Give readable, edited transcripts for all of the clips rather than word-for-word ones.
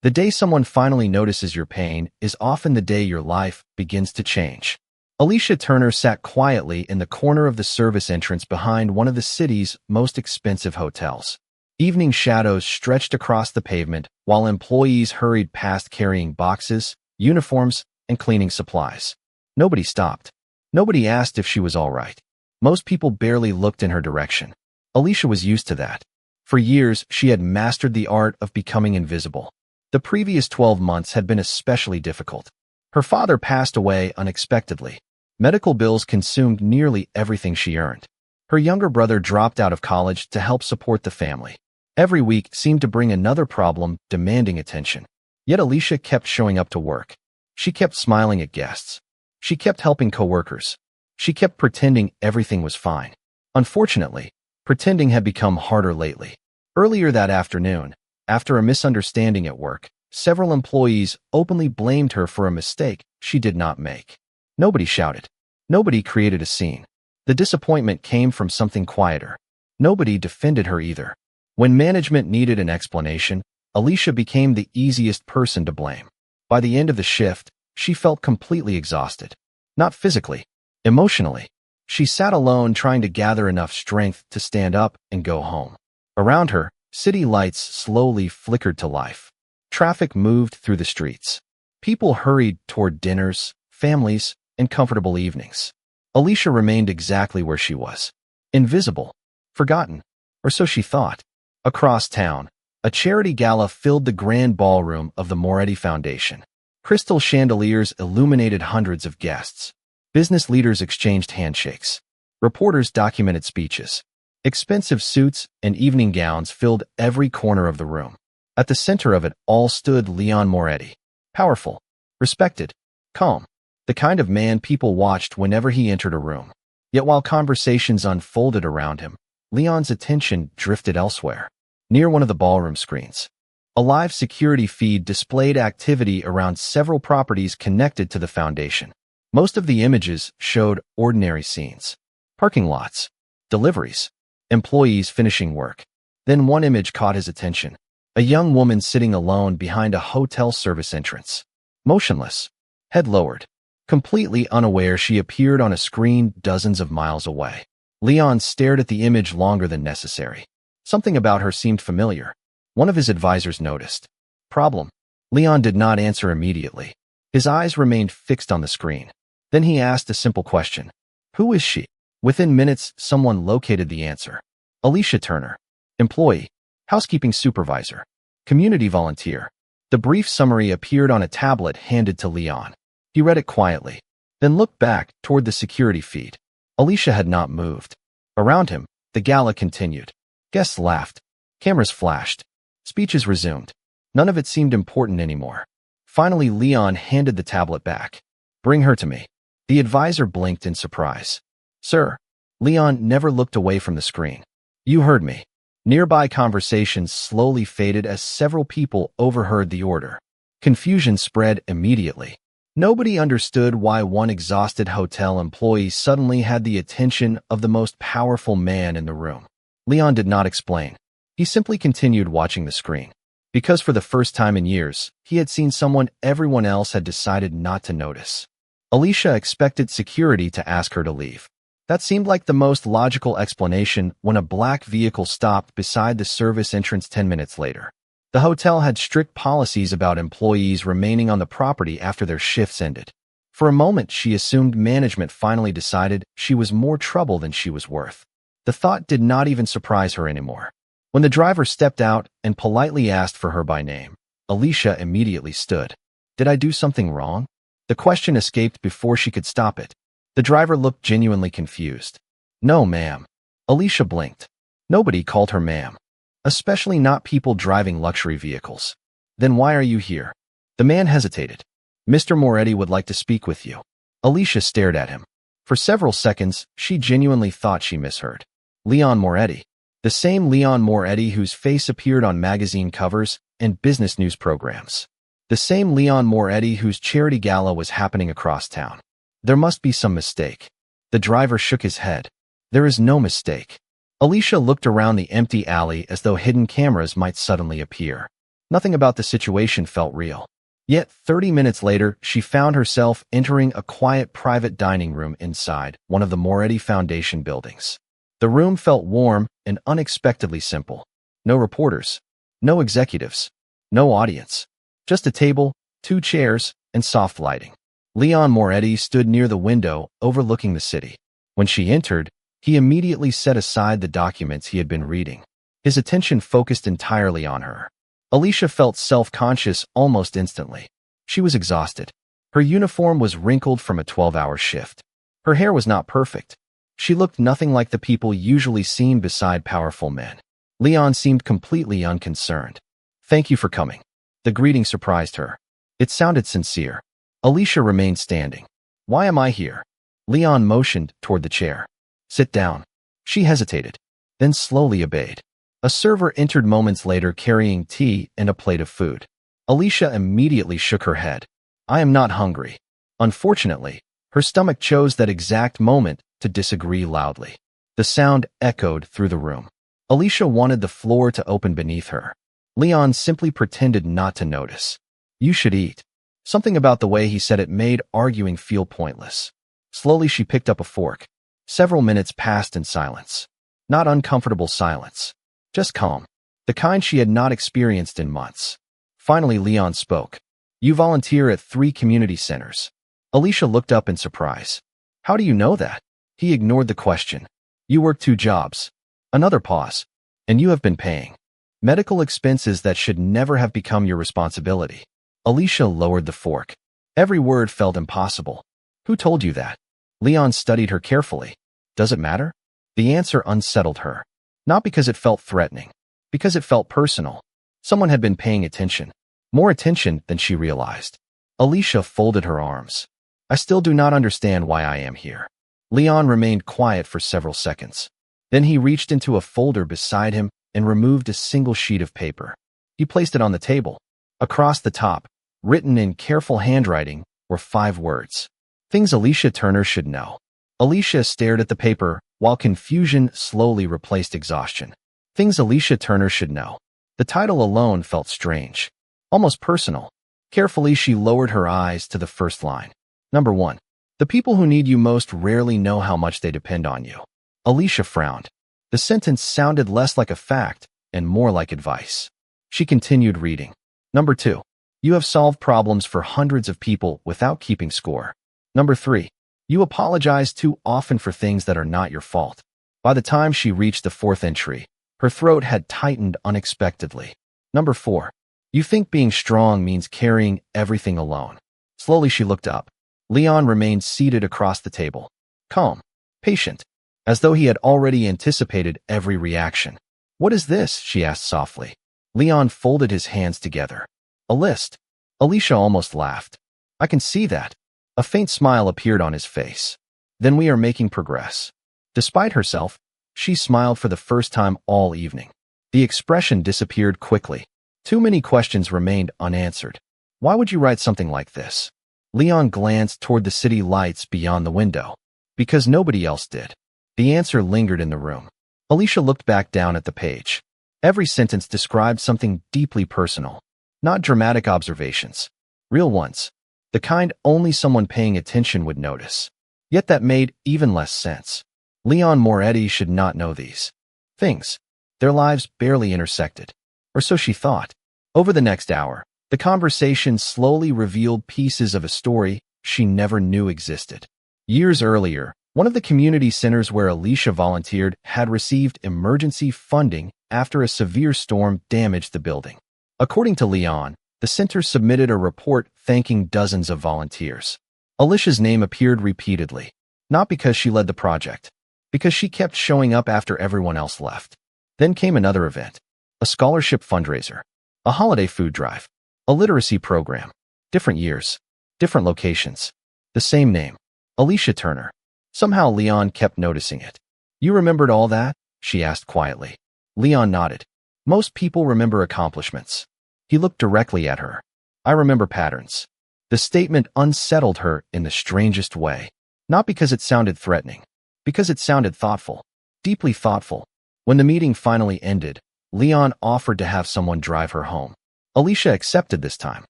The day someone finally notices your pain is often the day your life begins to change. Alicia Turner sat quietly in the corner of the service entrance behind one of the city's most expensive hotels. Evening shadows stretched across the pavement while employees hurried past carrying boxes, uniforms, and cleaning supplies. Nobody stopped. Nobody asked if she was all right. Most people barely looked in her direction. Alicia was used to that. For years, she had mastered the art of becoming invisible. The previous 12 months had been especially difficult. Her father passed away unexpectedly. Medical bills consumed nearly everything she earned. Her younger brother dropped out of college to help support the family. Every week seemed to bring another problem demanding attention. Yet Alicia kept showing up to work. She kept smiling at guests. She kept helping coworkers. She kept pretending everything was fine. Unfortunately, pretending had become harder lately. Earlier that afternoon, after a misunderstanding at work, several employees openly blamed her for a mistake she did not make. Nobody shouted. Nobody created a scene. The disappointment came from something quieter. Nobody defended her either. When management needed an explanation, Alicia became the easiest person to blame. By the end of the shift, she felt completely exhausted. Not physically, emotionally. She sat alone trying to gather enough strength to stand up and go home. Around her, city lights slowly flickered to life. Traffic moved through the streets. People hurried toward dinners, families, and comfortable evenings. Alicia remained exactly where she was. Invisible. Forgotten. Or so she thought. Across town, a charity gala filled the grand ballroom of the Moretti Foundation. Crystal chandeliers illuminated hundreds of guests. Business leaders exchanged handshakes. Reporters documented speeches. Expensive suits and evening gowns filled every corner of the room. At the center of it all stood Leon Moretti. Powerful, respected, calm. The kind of man people watched whenever he entered a room. Yet while conversations unfolded around him, Leon's attention drifted elsewhere. Near one of the ballroom screens, a live security feed displayed activity around several properties connected to the foundation. Most of the images showed ordinary scenes. Parking lots, deliveries, employees finishing work. Then one image caught his attention. A young woman sitting alone behind a hotel service entrance. Motionless, head lowered. Completely unaware, she appeared on a screen dozens of miles away. Leon stared at the image longer than necessary. Something about her seemed familiar. One of his advisors noticed. Problem. Leon did not answer immediately. His eyes remained fixed on the screen. Then he asked a simple question. Who is she? Within minutes, someone located the answer. Alicia Turner. Employee. Housekeeping supervisor. Community volunteer. The brief summary appeared on a tablet handed to Leon. He read it quietly, then looked back toward the security feed. Alicia had not moved. Around him, the gala continued. Guests laughed. Cameras flashed. Speeches resumed. None of it seemed important anymore. Finally, Leon handed the tablet back. Bring her to me. The advisor blinked in surprise. Sir. Leon never looked away from the screen. You heard me. Nearby conversations slowly faded as several people overheard the order. Confusion spread immediately. Nobody understood why one exhausted hotel employee suddenly had the attention of the most powerful man in the room. Leon did not explain. He simply continued watching the screen. Because for the first time in years, he had seen someone everyone else had decided not to notice. Alicia expected security to ask her to leave. That seemed like the most logical explanation when a black vehicle stopped beside the service entrance 10 minutes later. The hotel had strict policies about employees remaining on the property after their shifts ended. For a moment, she assumed management finally decided she was more trouble than she was worth. The thought did not even surprise her anymore. When the driver stepped out and politely asked for her by name, Alicia immediately stood. Did I do something wrong? The question escaped before she could stop it. The driver looked genuinely confused. No, ma'am. Alicia blinked. Nobody called her ma'am. Especially not people driving luxury vehicles. Then why are you here? The man hesitated. Mr. Moretti would like to speak with you. Alicia stared at him. For several seconds, she genuinely thought she misheard. Leon Moretti. The same Leon Moretti whose face appeared on magazine covers and business news programs. The same Leon Moretti whose charity gala was happening across town. There must be some mistake. The driver shook his head. There is no mistake. Alicia looked around the empty alley as though hidden cameras might suddenly appear. Nothing about the situation felt real. Yet 30 minutes later, she found herself entering a quiet private dining room inside one of the Moretti Foundation buildings. The room felt warm and unexpectedly simple. No reporters, no executives, no audience. Just a table, 2 chairs, and soft lighting. Leon Moretti stood near the window overlooking the city. When she entered, he immediately set aside the documents he had been reading. His attention focused entirely on her. Alicia felt self-conscious almost instantly. She was exhausted. Her uniform was wrinkled from a 12-hour shift. Her hair was not perfect. She looked nothing like the people usually seen beside powerful men. Leon seemed completely unconcerned. "Thank you for coming." The greeting surprised her. It sounded sincere. Alicia remained standing. "Why am I here?" Leon motioned toward the chair. "Sit down." She hesitated, then slowly obeyed. A server entered moments later carrying tea and a plate of food. Alicia immediately shook her head. "I am not hungry." Unfortunately, her stomach chose that exact moment to disagree loudly. The sound echoed through the room. Alicia wanted the floor to open beneath her. Leon simply pretended not to notice. "You should eat." Something about the way he said it made arguing feel pointless. Slowly she picked up a fork. Several minutes passed in silence. Not uncomfortable silence. Just calm. The kind she had not experienced in months. Finally, Leon spoke. "You volunteer at 3 community centers." Alicia looked up in surprise. "How do you know that?" He ignored the question. "You work 2 jobs." Another pause. "And you have been paying medical expenses that should never have become your responsibility." Alicia lowered the fork. Every word felt impossible. "Who told you that?" Leon studied her carefully. "Does it matter?" The answer unsettled her. Not because it felt threatening, because it felt personal. Someone had been paying attention. More attention than she realized. Alicia folded her arms. "I still do not understand why I am here." Leon remained quiet for several seconds. Then he reached into a folder beside him and removed a single sheet of paper. He placed it on the table. Across the top, written in careful handwriting, were 5 words. Things Alicia Turner should know. Alicia stared at the paper while confusion slowly replaced exhaustion. Things Alicia Turner should know. The title alone felt strange, almost personal. Carefully, she lowered her eyes to the first line. Number 1. The people who need you most rarely know how much they depend on you. Alicia frowned. The sentence sounded less like a fact and more like advice. She continued reading. Number 2. You have solved problems for hundreds of people without keeping score. Number 3. You apologize too often for things that are not your fault. By the time she reached the 4th entry, her throat had tightened unexpectedly. Number 4. You think being strong means carrying everything alone. Slowly she looked up. Leon remained seated across the table. Calm, patient, as though he had already anticipated every reaction. "What is this?" she asked softly. Leon folded his hands together. "A list." Alicia almost laughed. "I can see that." A faint smile appeared on his face. "Then we are making progress." Despite herself, she smiled for the first time all evening. The expression disappeared quickly. Too many questions remained unanswered. Why would you write something like this? Leon glanced toward the city lights beyond the window. Because nobody else did. The answer lingered in the room. Alicia looked back down at the page. Every sentence described something deeply personal. Not dramatic observations. Real ones. The kind only someone paying attention would notice. Yet that made even less sense. Leon Moretti should not know these things. Their lives barely intersected. Or so she thought. Over the next hour, the conversation slowly revealed pieces of a story she never knew existed. Years earlier, one of the community centers where Alicia volunteered had received emergency funding after a severe storm damaged the building. According to Leon, the center submitted a report thanking dozens of volunteers. Alicia's name appeared repeatedly, not because she led the project, because she kept showing up after everyone else left. Then came another event, a scholarship fundraiser, a holiday food drive, a literacy program. Different years, different locations, the same name, Alicia Turner. Somehow Leon kept noticing it. "You remembered all that?" she asked quietly. Leon nodded. "Most people remember accomplishments." He looked directly at her. "I remember patterns." The statement unsettled her in the strangest way. Not because it sounded threatening, because it sounded thoughtful, deeply thoughtful. When the meeting finally ended, Leon offered to have someone drive her home. Alicia accepted this time.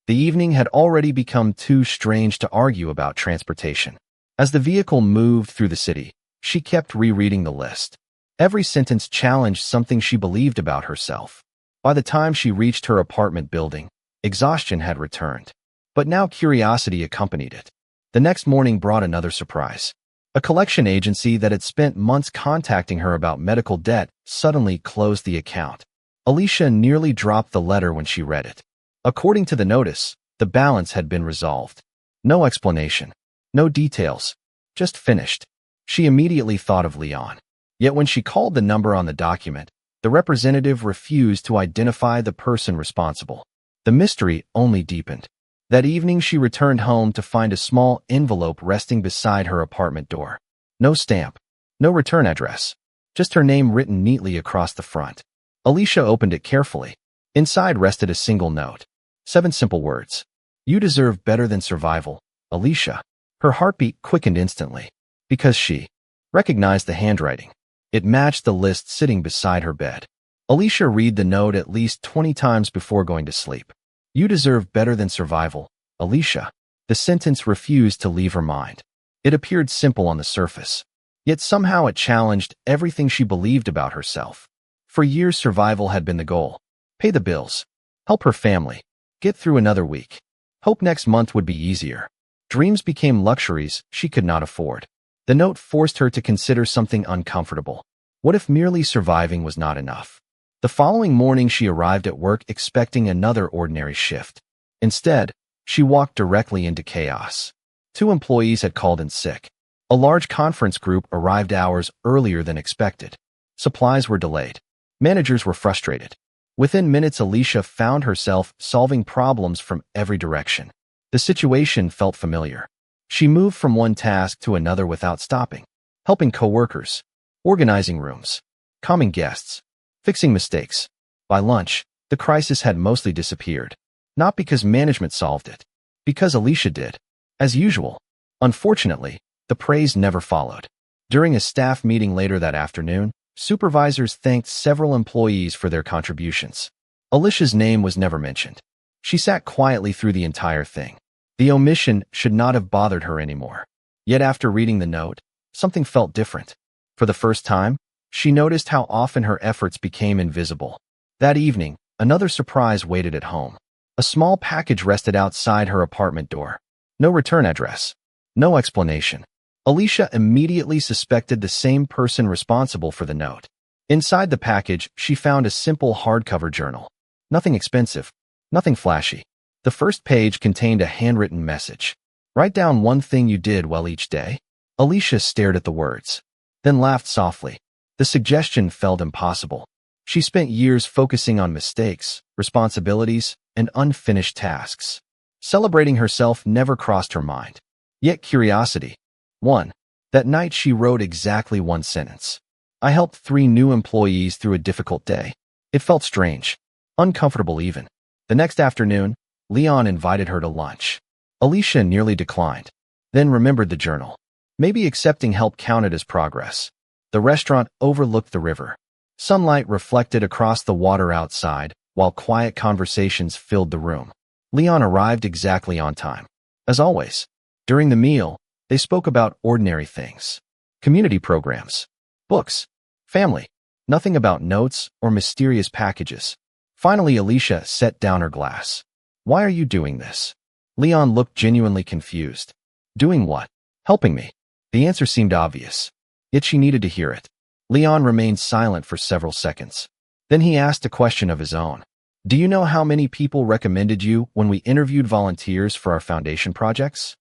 The evening had already become too strange to argue about transportation. As the vehicle moved through the city, she kept rereading the list. Every sentence challenged something she believed about herself. By the time she reached her apartment building, exhaustion had returned. But now curiosity accompanied it. The next morning brought another surprise. A collection agency that had spent months contacting her about medical debt suddenly closed the account. Alicia nearly dropped the letter when she read it. According to the notice, the balance had been resolved. No explanation. No details. Just finished. She immediately thought of Leon. Yet when she called the number on the document, the representative refused to identify the person responsible. The mystery only deepened. That evening she returned home to find a small envelope resting beside her apartment door. No stamp. No return address. Just her name written neatly across the front. Alicia opened it carefully. Inside rested a single note. 7 simple words. You deserve better than survival, Alicia. Her heartbeat quickened instantly. Because she recognized the handwriting. It matched the list sitting beside her bed. Alicia read the note at least 20 times before going to sleep. You deserve better than survival, Alicia. The sentence refused to leave her mind. It appeared simple on the surface. Yet somehow it challenged everything she believed about herself. For years survival had been the goal. Pay the bills. Help her family. Get through another week. Hope next month would be easier. Dreams became luxuries she could not afford. The note forced her to consider something uncomfortable. What if merely surviving was not enough? The following morning she arrived at work expecting another ordinary shift. Instead, she walked directly into chaos. 2 employees had called in sick. A large conference group arrived hours earlier than expected. Supplies were delayed. Managers were frustrated. Within minutes, Alicia found herself solving problems from every direction. The situation felt familiar. She moved from one task to another without stopping, helping coworkers, organizing rooms, calming guests, fixing mistakes. By lunch, the crisis had mostly disappeared. Not because management solved it, because Alicia did. As usual. Unfortunately, the praise never followed. During a staff meeting later that afternoon, supervisors thanked several employees for their contributions. Alicia's name was never mentioned. She sat quietly through the entire thing. The omission should not have bothered her anymore. Yet after reading the note, something felt different. For the first time, she noticed how often her efforts became invisible. That evening, another surprise waited at home. A small package rested outside her apartment door. No return address. No explanation. Alicia immediately suspected the same person responsible for the note. Inside the package, she found a simple hardcover journal. Nothing expensive. Nothing flashy. The first page contained a handwritten message. Write down one thing you did well each day. Alicia stared at the words, then laughed softly. The suggestion felt impossible. She spent years focusing on mistakes, responsibilities, and unfinished tasks. Celebrating herself never crossed her mind. Yet curiosity. 1. That night she wrote exactly one sentence. I helped 3 new employees through a difficult day. It felt strange. Uncomfortable even. The next afternoon, Leon invited her to lunch. Alicia nearly declined, then remembered the journal. Maybe accepting help counted as progress. The restaurant overlooked the river. Sunlight reflected across the water outside, while quiet conversations filled the room. Leon arrived exactly on time. As always, during the meal, they spoke about ordinary things. Community programs, books, family. Nothing about notes or mysterious packages. Finally, Alicia set down her glass. Why are you doing this? Leon looked genuinely confused. Doing what? Helping me. The answer seemed obvious. Yet she needed to hear it. Leon remained silent for several seconds. Then he asked a question of his own. Do you know how many people recommended you when we interviewed volunteers for our foundation projects?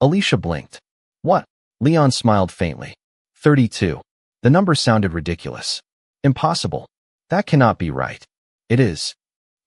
Alicia blinked. What? Leon smiled faintly. 32. The number sounded ridiculous. Impossible. That cannot be right. It is.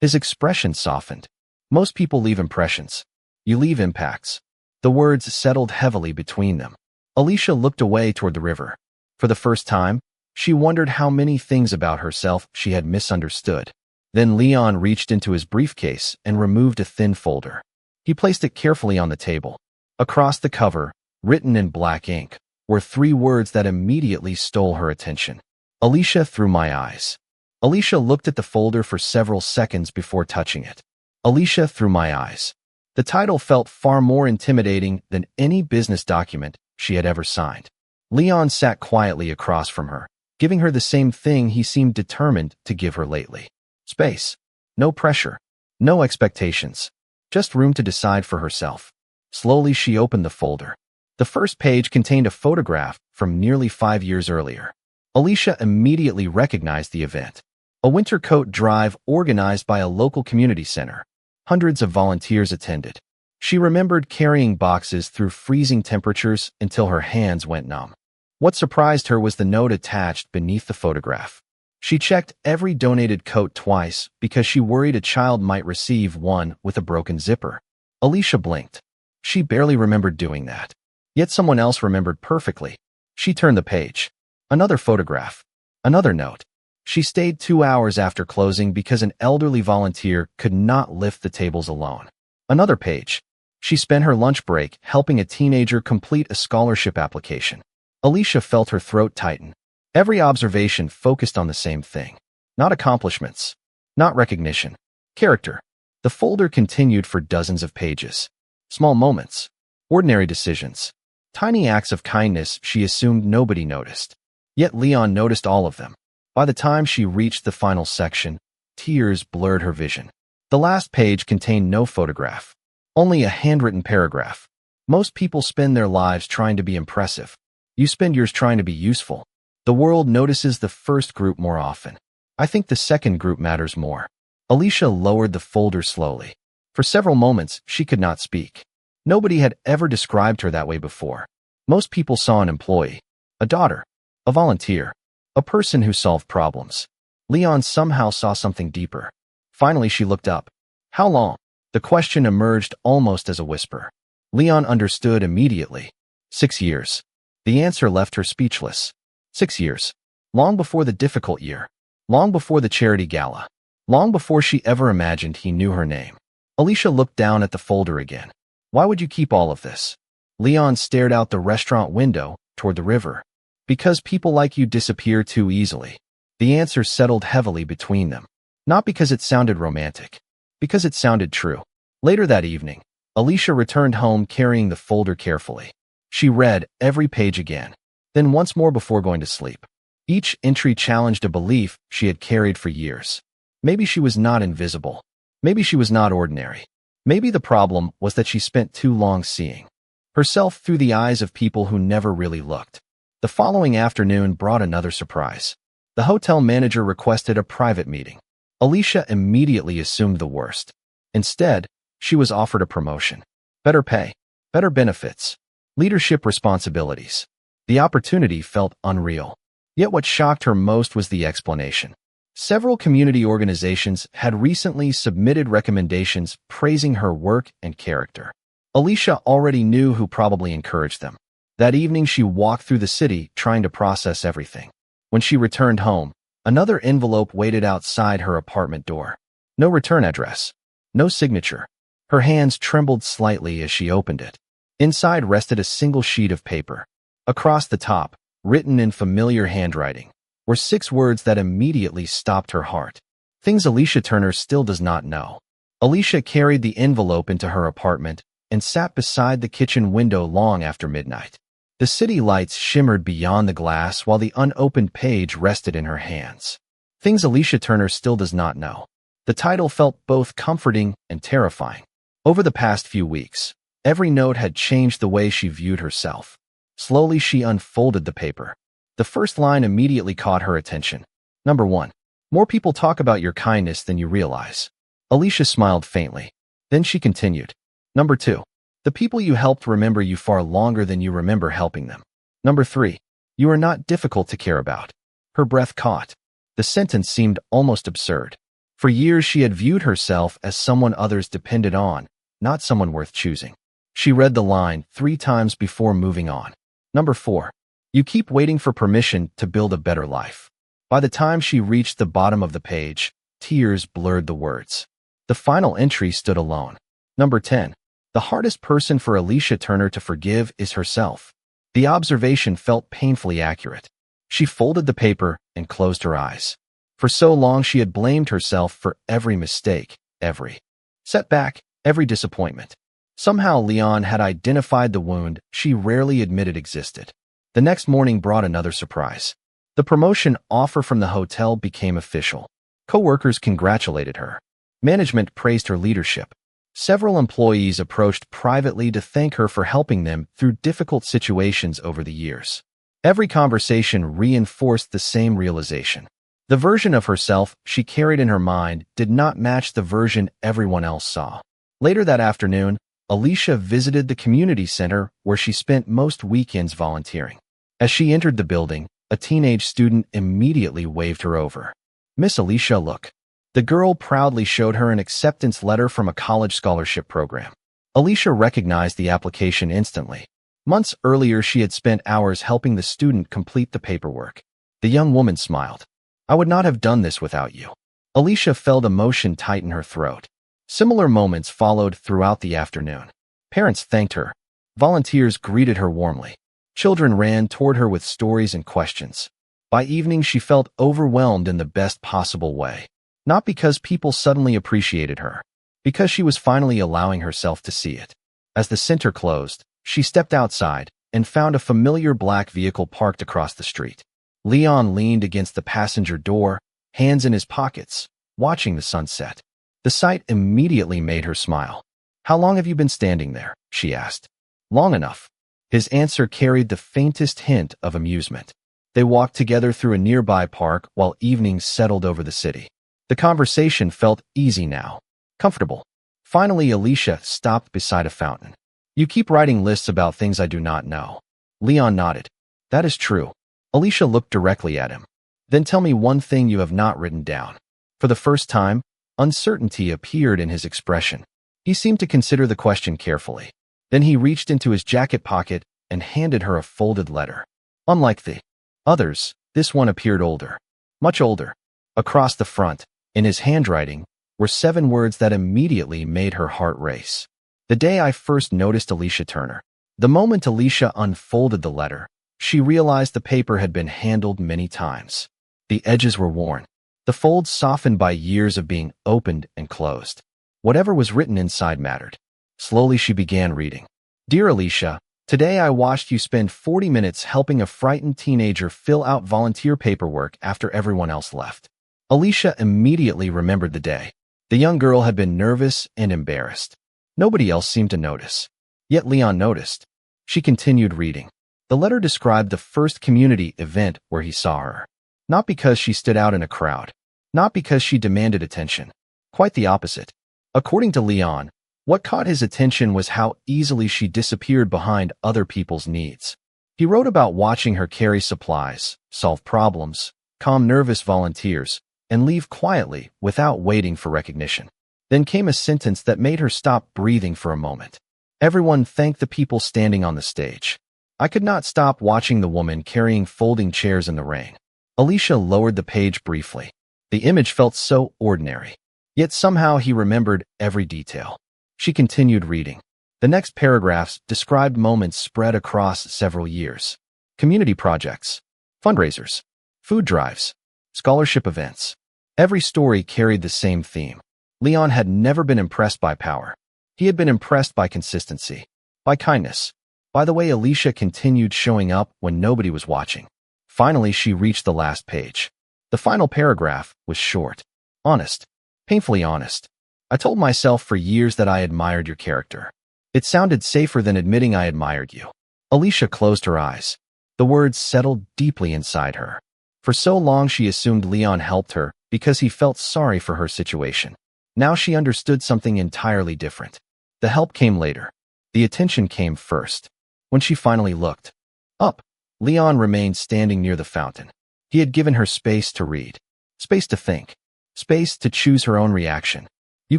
His expression softened. Most people leave impressions. You leave impacts. The words settled heavily between them. Alicia looked away toward the river. For the first time, she wondered how many things about herself she had misunderstood. Then Leon reached into his briefcase and removed a thin folder. He placed it carefully on the table. Across the cover, written in black ink, were 3 words that immediately stole her attention. Alicia through my eyes. Alicia looked at the folder for several seconds before touching it. Alicia Through My Eyes. The title felt far more intimidating than any business document she had ever signed. Leon sat quietly across from her, giving her the same thing he seemed determined to give her lately. Space. No pressure. No expectations. Just room to decide for herself. Slowly she opened the folder. The first page contained a photograph from nearly 5 years earlier. Alicia immediately recognized the event. A winter coat drive organized by a local community center. Hundreds of volunteers attended. She remembered carrying boxes through freezing temperatures until her hands went numb. What surprised her was the note attached beneath the photograph. She checked every donated coat twice because she worried a child might receive one with a broken zipper. Alicia blinked. She barely remembered doing that. Yet someone else remembered perfectly. She turned the page. Another photograph. Another note. She stayed 2 hours after closing because an elderly volunteer could not lift the tables alone. Another page. She spent her lunch break helping a teenager complete a scholarship application. Alicia felt her throat tighten. Every observation focused on the same thing. Not accomplishments. Not recognition. Character. The folder continued for dozens of pages. Small moments. Ordinary decisions. Tiny acts of kindness she assumed nobody noticed. Yet Leon noticed all of them. By the time she reached the final section, tears blurred her vision. The last page contained no photograph. Only a handwritten paragraph. Most people spend their lives trying to be impressive. You spend yours trying to be useful. The world notices the first group more often. I think the second group matters more. Alicia lowered the folder slowly. For several moments, she could not speak. Nobody had ever described her that way before. Most people saw an employee, a daughter, a volunteer, a person who solved problems. Leon somehow saw something deeper. Finally, she looked up. How long? The question emerged almost as a whisper. Leon understood immediately. 6 years. The answer left her speechless. 6 years. Long before the difficult year. Long before the charity gala. Long before she ever imagined he knew her name. Alicia looked down at the folder again. Why would you keep all of this? Leon stared out the restaurant window toward the river. Because people like you disappear too easily. The answer settled heavily between them. Not because it sounded romantic. Because it sounded true. Later that evening, Alicia returned home carrying the folder carefully. She read every page again, then once more before going to sleep. Each entry challenged a belief she had carried for years. Maybe she was not invisible. Maybe she was not ordinary. Maybe the problem was that she spent too long seeing herself through the eyes of people who never really looked. The following afternoon brought another surprise. The hotel manager requested a private meeting. Alicia immediately assumed the worst. Instead, she was offered a promotion. Better pay, better benefits, leadership responsibilities. The opportunity felt unreal. Yet what shocked her most was the explanation. Several community organizations had recently submitted recommendations praising her work and character. Alicia already knew who probably encouraged them. That evening she walked through the city trying to process everything. When she returned home, another envelope waited outside her apartment door. No return address. No signature. Her hands trembled slightly as she opened it. Inside rested a single sheet of paper. Across the top, written in familiar handwriting, were 6 words that immediately stopped her heart. Things Alicia Turner still does not know. Alicia carried the envelope into her apartment and sat beside the kitchen window long after midnight. The city lights shimmered beyond the glass while the unopened page rested in her hands. Things Alicia Turner still does not know. The title felt both comforting and terrifying. Over the past few weeks, every note had changed the way she viewed herself. Slowly she unfolded the paper. The first line immediately caught her attention. Number 1. More people talk about your kindness than you realize. Alicia smiled faintly. Then she continued. Number 2. The people you helped remember you far longer than you remember helping them. Number 3. You are not difficult to care about. Her breath caught. The sentence seemed almost absurd. For years she had viewed herself as someone others depended on, not someone worth choosing. She read the line 3 times before moving on. Number 4. You keep waiting for permission to build a better life. By the time she reached the bottom of the page, tears blurred the words. The final entry stood alone. Number 10. The hardest person for Alicia Turner to forgive is herself. The observation felt painfully accurate. She folded the paper and closed her eyes. For so long she had blamed herself for every mistake, every setback, every disappointment. Somehow Leon had identified the wound she rarely admitted existed. The next morning brought another surprise. The promotion offer from the hotel became official. Coworkers congratulated her. Management praised her leadership. Several employees approached privately to thank her for helping them through difficult situations over the years. Every conversation reinforced the same realization. The version of herself she carried in her mind did not match the version everyone else saw. Later that afternoon, Alicia visited the community center where she spent most weekends volunteering. As she entered the building, a teenage student immediately waved her over. "Miss Alicia, look." The girl proudly showed her an acceptance letter from a college scholarship program. Alicia recognized the application instantly. Months earlier, she had spent hours helping the student complete the paperwork. The young woman smiled. "I would not have done this without you." Alicia felt emotion tighten her throat. Similar moments followed throughout the afternoon. Parents thanked her. Volunteers greeted her warmly. Children ran toward her with stories and questions. By evening, she felt overwhelmed in the best possible way. Not because people suddenly appreciated her, because she was finally allowing herself to see it. As the center closed, she stepped outside and found a familiar black vehicle parked across the street. Leon leaned against the passenger door, hands in his pockets, watching the sunset. The sight immediately made her smile. "How long have you been standing there?" she asked. "Long enough." His answer carried the faintest hint of amusement. They walked together through a nearby park while evening settled over the city. The conversation felt easy now, comfortable. Finally, Alicia stopped beside a fountain. "You keep writing lists about things I do not know." Leon nodded. "That is true." Alicia looked directly at him. "Then tell me one thing you have not written down." For the first time, uncertainty appeared in his expression. He seemed to consider the question carefully. Then he reached into his jacket pocket and handed her a folded letter. Unlike the others, this one appeared older, much older. Across the front, in his handwriting, were 7 words that immediately made her heart race. "The day I first noticed Alicia Turner." The moment Alicia unfolded the letter, she realized the paper had been handled many times. The edges were worn, the folds softened by years of being opened and closed. Whatever was written inside mattered. Slowly she began reading. "Dear Alicia, today I watched you spend 40 minutes helping a frightened teenager fill out volunteer paperwork after everyone else left." Alicia immediately remembered the day. The young girl had been nervous and embarrassed. Nobody else seemed to notice. Yet Leon noticed. She continued reading. The letter described the first community event where he saw her. Not because she stood out in a crowd. Not because she demanded attention. Quite the opposite. According to Leon, what caught his attention was how easily she disappeared behind other people's needs. He wrote about watching her carry supplies, solve problems, calm nervous volunteers, and leave quietly without waiting for recognition. Then came a sentence that made her stop breathing for a moment. "Everyone thanked the people standing on the stage. I could not stop watching the woman carrying folding chairs in the rain." Alicia lowered the page briefly. The image felt so ordinary. Yet somehow he remembered every detail. She continued reading. The next paragraphs described moments spread across several years. Community projects, fundraisers, food drives, scholarship events. Every story carried the same theme. Leon had never been impressed by power. He had been impressed by consistency, by kindness, by the way Alicia continued showing up when nobody was watching. Finally, she reached the last page. The final paragraph was short, honest, painfully honest. "I told myself for years that I admired your character. It sounded safer than admitting I admired you." Alicia closed her eyes. The words settled deeply inside her. For so long she assumed Leon helped her because he felt sorry for her situation. Now she understood something entirely different. The help came later. The attention came first. When she finally looked up, Leon remained standing near the fountain. He had given her space to read, space to think, space to choose her own reaction. "You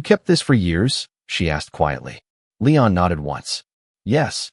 kept this for years?" she asked quietly. Leon nodded once. "Yes."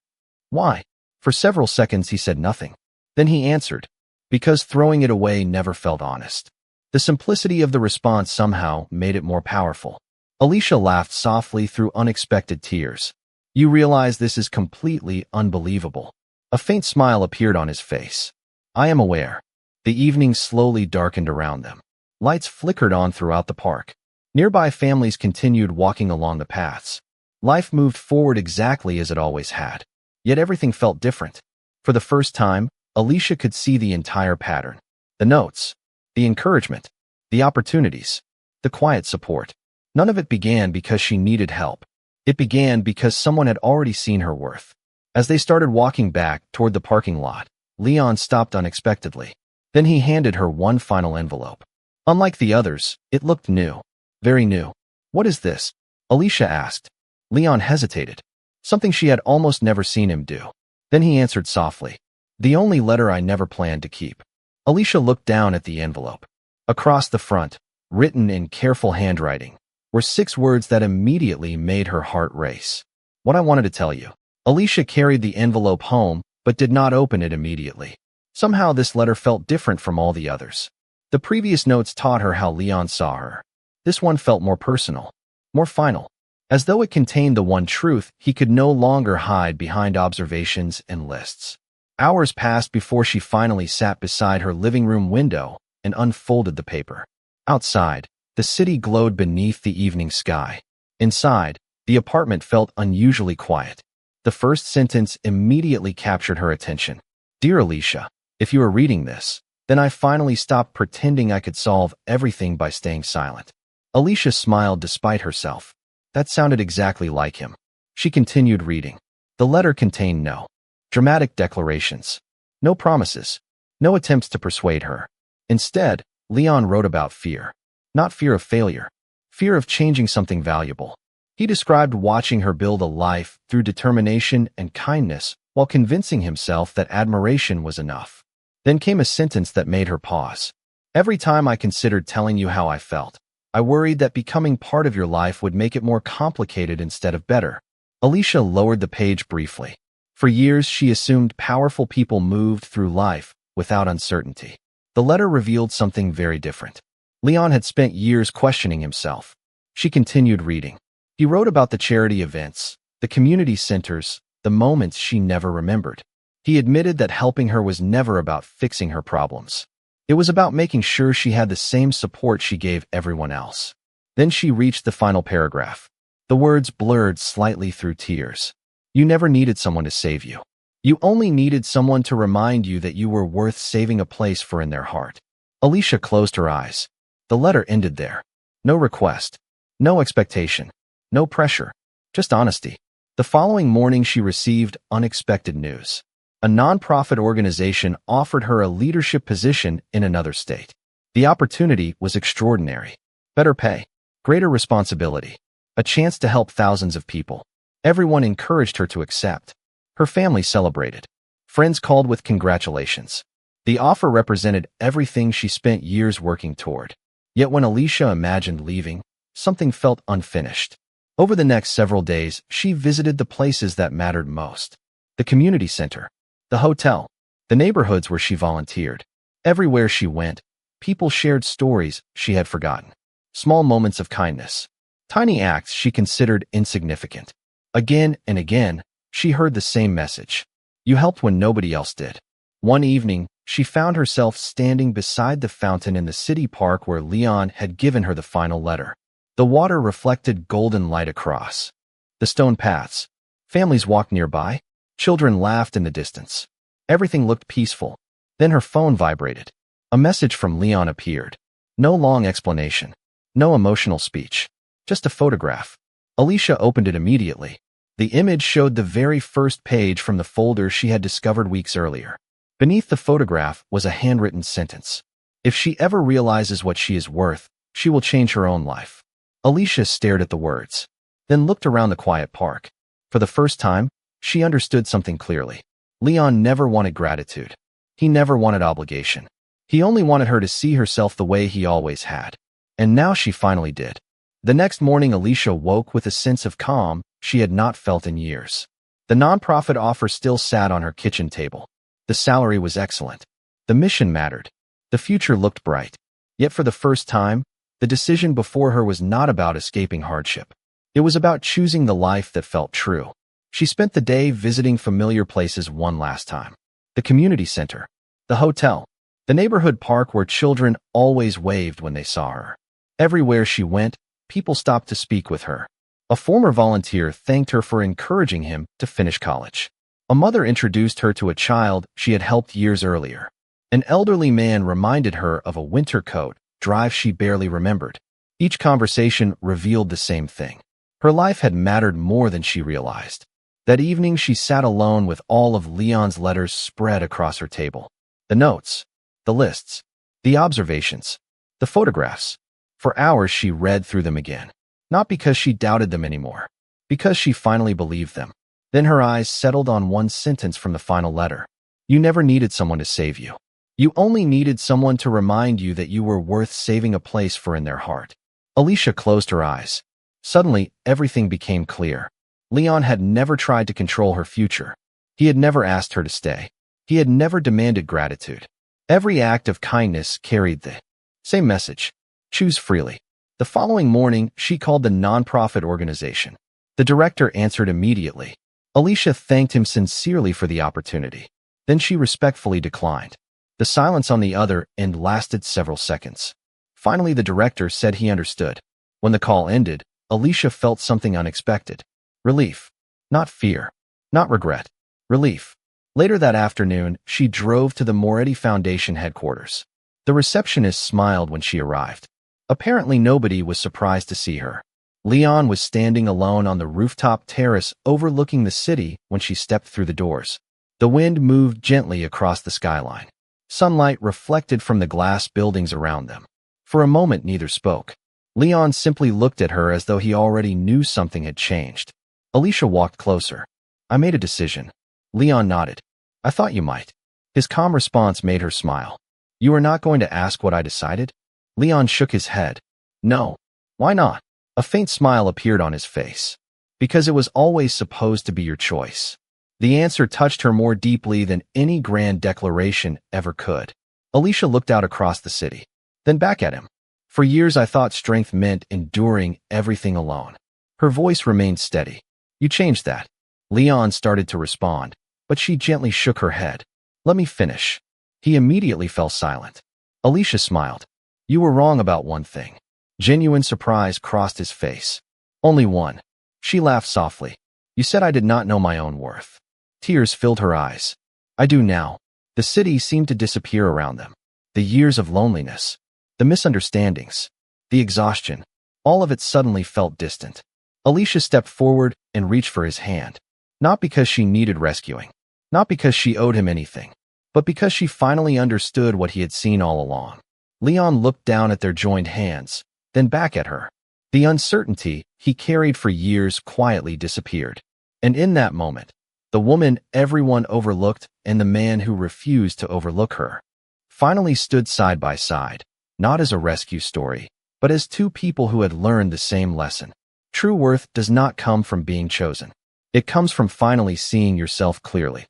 "Why?" For several seconds he said nothing. Then he answered, "Because throwing it away never felt honest." The simplicity of the response somehow made it more powerful. Alicia laughed softly through unexpected tears. "You realize this is completely unbelievable." A faint smile appeared on his face. "I am aware." The evening slowly darkened around them. Lights flickered on throughout the park. Nearby families continued walking along the paths. Life moved forward exactly as it always had. Yet everything felt different. For the first time, Alicia could see the entire pattern. The notes, the encouragement, the opportunities, the quiet support. None of it began because she needed help. It began because someone had already seen her worth. As they started walking back toward the parking lot, Leon stopped unexpectedly. Then he handed her one final envelope. Unlike the others, it looked new. Very new. "What is this?" Alicia asked. Leon hesitated, something she had almost never seen him do. Then he answered softly, "The only letter I never planned to keep." Alicia looked down at the envelope. Across the front, written in careful handwriting, were 6 words that immediately made her heart race. "What I wanted to tell you." Alicia carried the envelope home, but did not open it immediately. Somehow this letter felt different from all the others. The previous notes taught her how Leon saw her. This one felt more personal, more final, as though it contained the one truth he could no longer hide behind observations and lists. Hours passed before she finally sat beside her living room window and unfolded the paper. Outside, the city glowed beneath the evening sky. Inside, the apartment felt unusually quiet. The first sentence immediately captured her attention. "Dear Alicia, if you are reading this, then I finally stopped pretending I could solve everything by staying silent." Alicia smiled despite herself. That sounded exactly like him. She continued reading. The letter contained no dramatic declarations, no promises, no attempts to persuade her. Instead, Leon wrote about fear. Not fear of failure, fear of changing something valuable. He described watching her build a life through determination and kindness while convincing himself that admiration was enough. Then came a sentence that made her pause. "Every time I considered telling you how I felt, I worried that becoming part of your life would make it more complicated instead of better." Alicia lowered the page briefly. For years, she assumed powerful people moved through life without uncertainty. The letter revealed something very different. Leon had spent years questioning himself. She continued reading. He wrote about the charity events, the community centers, the moments she never remembered. He admitted that helping her was never about fixing her problems. It was about making sure she had the same support she gave everyone else. Then she reached the final paragraph. The words blurred slightly through tears. "You never needed someone to save you. You only needed someone to remind you that you were worth saving a place for in their heart." Alicia closed her eyes. The letter ended there. No request, no expectation, no pressure, just honesty. The following morning she received unexpected news. A nonprofit organization offered her a leadership position in another state. The opportunity was extraordinary. Better pay, greater responsibility, a chance to help thousands of people. Everyone encouraged her to accept. Her family celebrated. Friends called with congratulations. The offer represented everything she spent years working toward. Yet when Alicia imagined leaving, something felt unfinished. Over the next several days, she visited the places that mattered most. The community center, the hotel, the neighborhoods where she volunteered. Everywhere she went, people shared stories she had forgotten. Small moments of kindness. Tiny acts she considered insignificant. Again and again, she heard the same message. You helped when nobody else did. One evening, she found herself standing beside the fountain in the city park where Leon had given her the final letter. The water reflected golden light across the stone paths. Families walked nearby. Children laughed in the distance. Everything looked peaceful. Then her phone vibrated. A message from Leon appeared. No long explanation. No emotional speech. Just a photograph. Alicia opened it immediately. The image showed the very first page from the folder she had discovered weeks earlier. Beneath the photograph was a handwritten sentence. If she ever realizes what she is worth, she will change her own life. Alicia stared at the words, then looked around the quiet park. For the first time, she understood something clearly. Leon never wanted gratitude. He never wanted obligation. He only wanted her to see herself the way he always had. And now she finally did. The next morning, Alicia woke with a sense of calm she had not felt in years. The nonprofit offer still sat on her kitchen table. The salary was excellent. The mission mattered. The future looked bright. Yet for the first time, the decision before her was not about escaping hardship. It was about choosing the life that felt true. She spent the day visiting familiar places one last time. The community center, the hotel, the neighborhood park where children always waved when they saw her. Everywhere she went, people stopped to speak with her. A former volunteer thanked her for encouraging him to finish college. A mother introduced her to a child she had helped years earlier. An elderly man reminded her of a winter coat drive she barely remembered. Each conversation revealed the same thing. Her life had mattered more than she realized. That evening, she sat alone with all of Leon's letters spread across her table. The notes, the lists, the observations, the photographs. For hours, she read through them again. Not because she doubted them anymore, because she finally believed them. Then her eyes settled on one sentence from the final letter. You never needed someone to save you. You only needed someone to remind you that you were worth saving a place for in their heart. Alicia closed her eyes. Suddenly, everything became clear. Leon had never tried to control her future. He had never asked her to stay. He had never demanded gratitude. Every act of kindness carried the same message: choose freely. The following morning, she called the nonprofit organization. The director answered immediately. Alicia thanked him sincerely for the opportunity. Then she respectfully declined. The silence on the other end lasted several seconds. Finally, the director said he understood. When the call ended, Alicia felt something unexpected. Relief. Not fear. Not regret. Relief. Later that afternoon, she drove to the Moretti Foundation headquarters. The receptionist smiled when she arrived. Apparently, nobody was surprised to see her. Leon was standing alone on the rooftop terrace overlooking the city when she stepped through the doors. The wind moved gently across the skyline. Sunlight reflected from the glass buildings around them. For a moment, neither spoke. Leon simply looked at her as though he already knew something had changed. Alicia walked closer. I made a decision. Leon nodded. I thought you might. His calm response made her smile. You are not going to ask what I decided? Leon shook his head. No. Why not? A faint smile appeared on his face. Because it was always supposed to be your choice. The answer touched her more deeply than any grand declaration ever could. Alicia looked out across the city, then back at him. For years I thought strength meant enduring everything alone. Her voice remained steady. You changed that. Leon started to respond, but she gently shook her head. Let me finish. He immediately fell silent. Alicia smiled. You were wrong about one thing. Genuine surprise crossed his face. Only one. She laughed softly. You said I did not know my own worth. Tears filled her eyes. I do now. The city seemed to disappear around them. The years of loneliness. The misunderstandings. The exhaustion. All of it suddenly felt distant. Alicia stepped forward and reached for his hand. Not because she needed rescuing. Not because she owed him anything. But because she finally understood what he had seen all along. Leon looked down at their joined hands, then back at her. The uncertainty he carried for years quietly disappeared. And in that moment, the woman everyone overlooked and the man who refused to overlook her finally stood side by side, not as a rescue story, but as two people who had learned the same lesson. True worth does not come from being chosen. It comes from finally seeing yourself clearly.